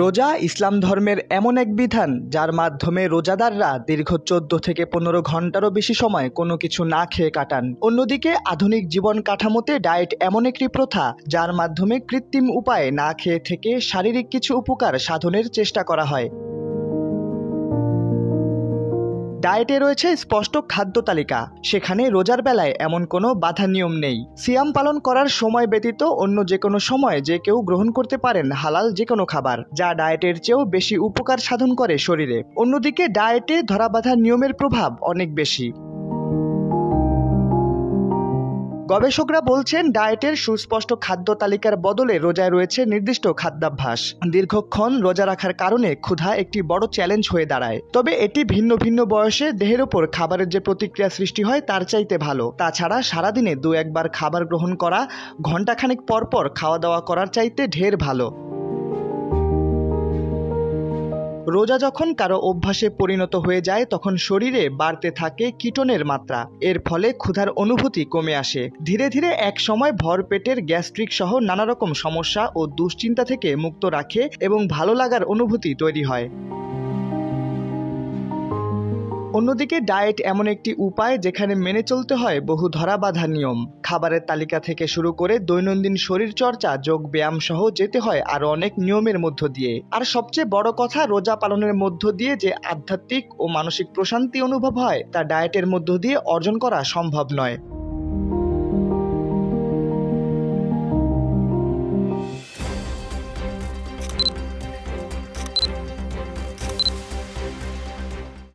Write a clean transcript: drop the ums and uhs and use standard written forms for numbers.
রোজা ইসলাম ধর্মের এমন এক বিধান যার মাধ্যমে রোজাদাররা দীর্ঘ 14 থেকে 15 ঘন্টারও বেশি সময় কোনো কিছু না খেয়ে কাটান। অন্যদিকে আধুনিক জীবন কাঠামোতে ডায়েট এমন একটি প্রথা যার মাধ্যমে কৃত্রিম উপায়ে না খেয়ে থেকে শারীরিক কিছু উপকার সাধনের চেষ্টা করা হয়। ডায়েটে রয়েছে স্পষ্ট খাদ্য তালিকা, সেখানে রোজার বেলায় এমন কোনো বাধা নিয়ম নেই। সিয়াম পালন করার সময় ব্যতীত অন্য যে কোনো সময় যে কেউ গ্রহণ করতে পারেন হালাল যে কোনো খাবার, যা ডায়েটের চেয়েও বেশি উপকার সাধন করে শরীরে। অন্যদিকে ডায়েটে ধরাবাঁধা নিয়মের প্রভাব অনেক বেশি। গবেষকরা বলছেন ডায়েটের সুস্পষ্ট খাদ্য তালিকার বদলে রোজায় রয়েছে নির্দিষ্ট খাদ্যাভ্যাস। দীর্ঘক্ষণ রোজা রাখার কারণে ক্ষুধা একটি বড় চ্যালেঞ্জ হয়ে দাঁড়ায়, তবে এটি ভিন্ন ভিন্ন বয়সে দেহের ওপর খাবারের যে প্রতিক্রিয়া সৃষ্টি হয় তার চাইতে ভালো। তাছাড়া সারাদিনে 2-1 বার খাবার গ্রহণ করা ঘণ্টাখানেক পরপর খাওয়া দাওয়া করার চাইতে ঢের ভালো। রোজা যখন কারো অভ্যাসে পরিণত হয়ে যায় তখন শরীরে বাড়তে থাকে কিটোনের মাত্রা। এর ফলে ক্ষুধার অনুভূতি কমে আসে। ধীরে ধীরে এক সময় ভরপেটের গ্যাস্ট্রিক সহ নানা রকম সমস্যা ও দুশ্চিন্তা থেকে মুক্ত রাখে এবং ভালো লাগার অনুভূতি তৈরি হয়। অন্যদিকে ডায়েট এমন একটি উপায় যেখানে মেনে চলতে হয় বহু ধরাবাঁধা নিয়ম। খাবারের তালিকা থেকে শুরু করে দৈনন্দিন শরীরচর্চা, যোগ ব্যায়াম সহ যেতে হয় আরও অনেক নিয়মের মধ্য দিয়ে। আর সবচেয়ে বড় কথা, রোজা পালনের মধ্য দিয়ে যে আধ্যাত্মিক ও মানসিক প্রশান্তি অনুভব হয় তা ডায়েটের মধ্য দিয়ে অর্জন করা সম্ভব নয়।